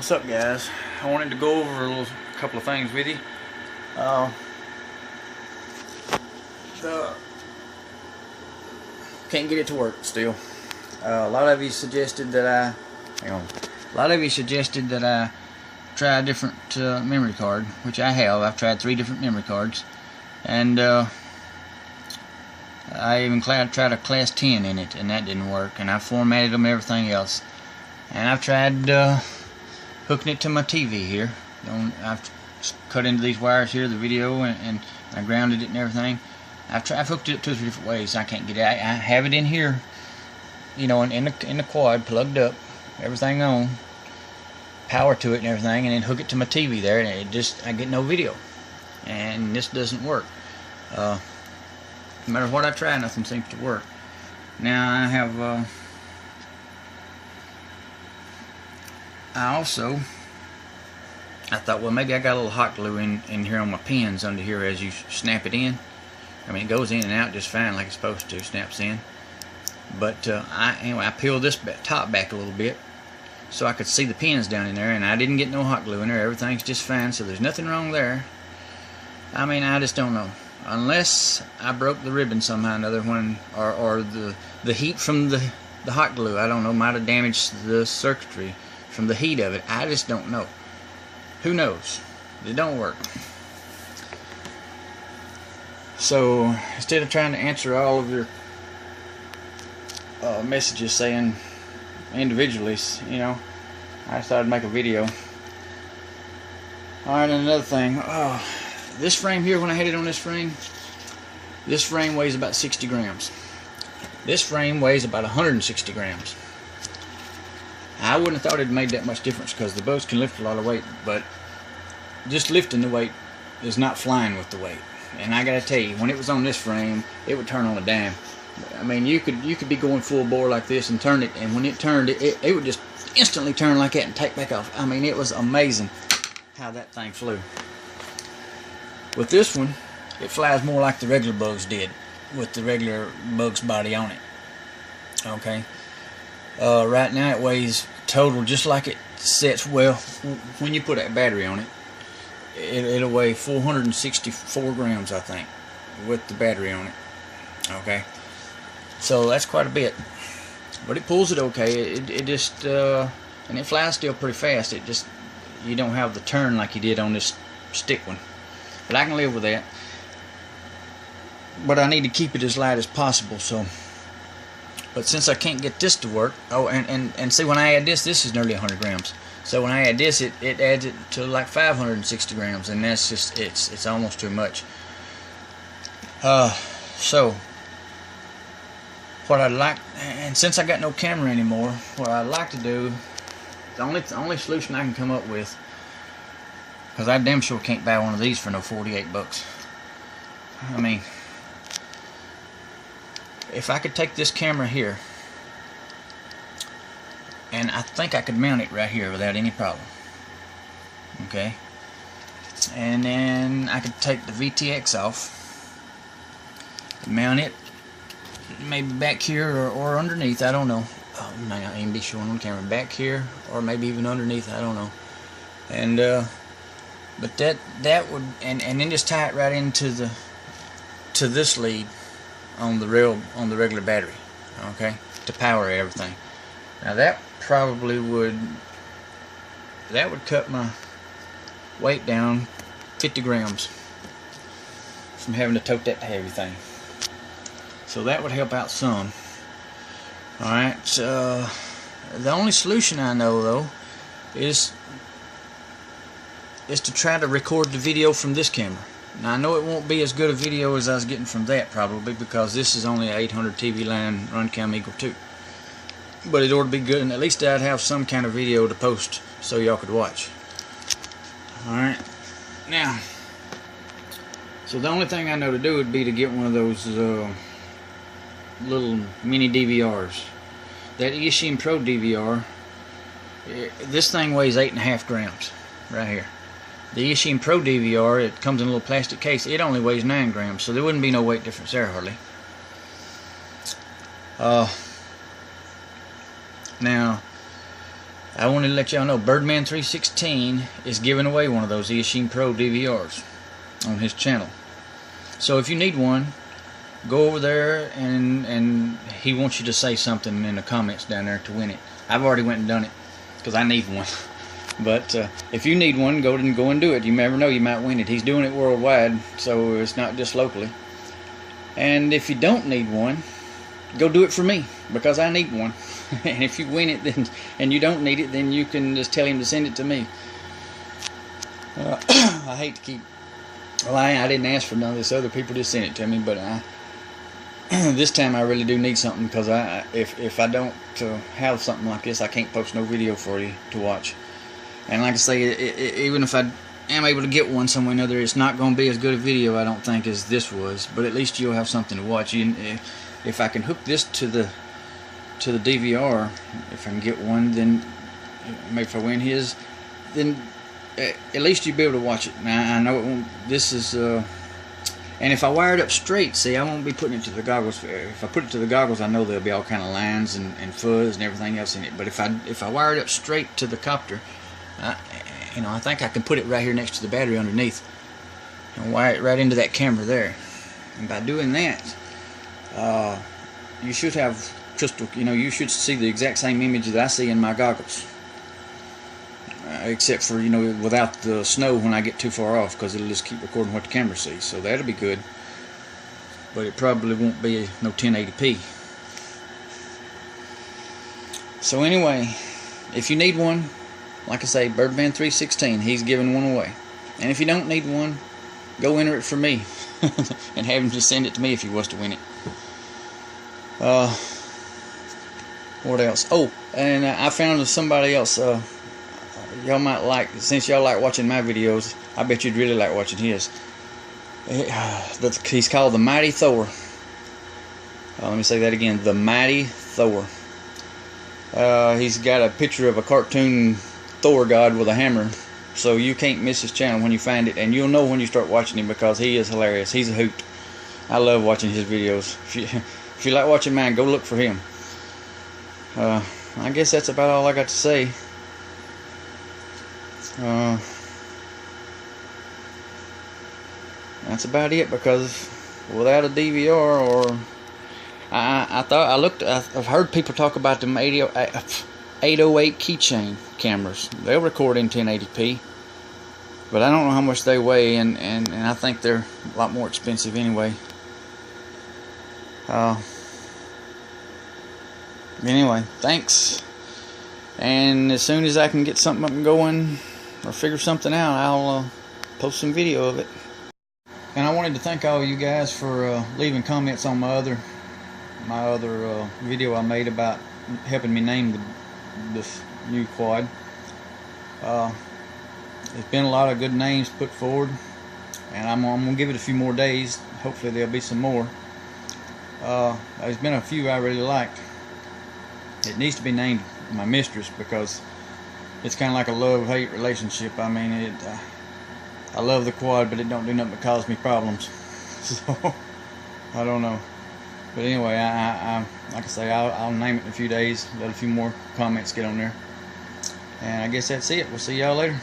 What's up, guys? I wanted to go over a couple of things with you. Can't get it to work still. A lot of you suggested that I try a different memory card, which I have. I've tried 3 different memory cards, and I even tried a class 10 in it, and that didn't work. And I formatted them and everything else. And I've tried hooking it to my TV here. I've cut into these wires here, the video, and I grounded it and everything. I've hooked it up 2 or 3 different ways. I can't get it. I have it in here, you know, in the quad, plugged up, everything on, power to it and everything, and then hook it to my TV there, and I get no video, and this doesn't work. No matter what I try, nothing seems to work. Now I have I thought, well, maybe I got a little hot glue in here on my pins under here as you snap it in. I mean, it goes in and out just fine like it's supposed to, snaps in. But anyway, I peeled this top back a little bit so I could see the pins down in there, and I didn't get no hot glue in there. Everything's just fine, so there's nothing wrong there. I mean, I just don't know. Unless I broke the ribbon somehow or another or the heat from the hot glue, I don't know, might have damaged the circuitry from the heat of it. I just don't know. Who knows? It don't work. So instead of trying to answer all of your messages saying individually, you know, I thought I'd make a video. Alright, and another thing, this frame here, when I had it on this frame weighs about 60 grams. This frame weighs about 160 grams. I wouldn't have thought it made that much difference because the boats can lift a lot of weight, but just lifting the weight is not flying with the weight. And I gotta tell you, when it was on this frame, it would turn on a dime. I mean, you could be going full bore like this and turn it, and when it turned, it would just instantly turn like that and take back off. I mean, it was amazing how that thing flew. With this one, it flies more like the regular Bugs did, with the regular Bugs body on it. Okay. Right now it weighs total just like it sets. Well, when you put that battery on it, it'll weigh 464 grams, I think, with the battery on it. Okay, so that's quite a bit, but it pulls it okay. It just and it flies still pretty fast. It just, you don't have the turn like you did on this stick one, but I can live with that. But I need to keep it as light as possible, so. But since I can't get this to work, and see, when I add this is nearly 100 grams. So when I add this, it adds it to like 560 grams, and that's just, it's almost too much. So what I'd like, and since I got no camera anymore, what I'd like to do, the only solution I can come up with, because I damn sure can't buy one of these for no 48 bucks. I mean, if I could take this camera here, and I think I could mount it right here without any problem. Okay, and then I could take the VTX off, mount it maybe back here or underneath, I don't know. Oh, I ain't even be showing on camera. Back here or maybe even underneath, I don't know. And but that would, and then just tie it right into this lead on the regular battery, okay, to power everything. Now that probably would cut my weight down 50 grams from having to tote that heavy thing. So that would help out some. Alright, the only solution I know though is to try to record the video from this camera. Now I know it won't be as good a video as I was getting from that, probably, because this is only an 800 TV line runcam equal 2. But it ought to be good, and at least I'd have some kind of video to post so y'all could watch. Alright, now, so the only thing I know to do would be to get one of those little mini DVRs. That eachine Pro DVR, this thing weighs 8.5 grams right here. The eachine Pro DVR, it comes in a little plastic case, it only weighs 9 grams, so there wouldn't be no weight difference there hardly. Now, I wanted to let y'all know Birdman 316 is giving away one of those eachine Pro DVRs on his channel. So if you need one, go over there, and he wants you to say something in the comments down there to win it. I've already went and done it because I need one. But if you need one, go and do it. You never know, you might win it. He's doing it worldwide, so it's not just locally. And if you don't need one, go do it for me, because I need one. And if you win it, then and you don't need it, then you can just tell him to send it to me. I hate to keep. Well, I didn't ask for none of this. Other people just sent it to me, but this time I really do need something, because if I don't have something like this, I can't post no video for you to watch. And like I say, even if I am able to get one some way or another, it's not going to be as good a video, I don't think, as this was. But at least you'll have something to watch. If I can hook this to the DVR, if I can get one, then maybe if I win his, then at least you'll be able to watch it. Now I know it won't. This is and if I wire it up straight, see, I won't be putting it to the goggles. If I put it to the goggles, I know there'll be all kind of lines and fuzz and everything else in it. But if I wire it up straight to the copter, I think I can put it right here next to the battery underneath and wire it right into that camera there. And by doing that, you should have crystal. You should see the exact same image that I see in my goggles. Except for, without the snow when I get too far off, because it'll just keep recording what the camera sees. So that'll be good. But it probably won't be no 1080p. So anyway, if you need one, like I say, Birdman 316, he's giving one away. And if you don't need one, go enter it for me. And have him just send it to me if he was to win it. What else? Oh, and I found somebody else. Y'all might like, since y'all like watching my videos, I bet you'd really like watching his. He's called the Mighty Thor. Let me say that again, the Mighty Thor. He's got a picture of a cartoon Thor god with a hammer, so you can't miss his channel when you find it, and you'll know when you start watching him, because he is hilarious. He's a hoot. I love watching his videos. If you like watching mine, go look for him. I guess that's about all I got to say. That's about it, because without a DVR, or I've heard people talk about them 808 keychain cameras. They'll record in 1080p, but I don't know how much they weigh, and I think they're a lot more expensive anyway. Anyway, thanks. And as soon as I can get something up and going, or figure something out, I'll post some video of it. And I wanted to thank all of you guys for leaving comments on my other video I made about helping me name this new quad. There's been a lot of good names put forward, and I'm gonna give it a few more days. Hopefully there'll be some more. There's been a few I really liked. It needs to be named my mistress, because it's kind of like a love-hate relationship. I mean, I love the quad, but it don't do nothing but cause me problems. So I don't know. But anyway, like I say, I'll name it in a few days. Let a few more comments get on there. And I guess that's it. We'll see y'all later.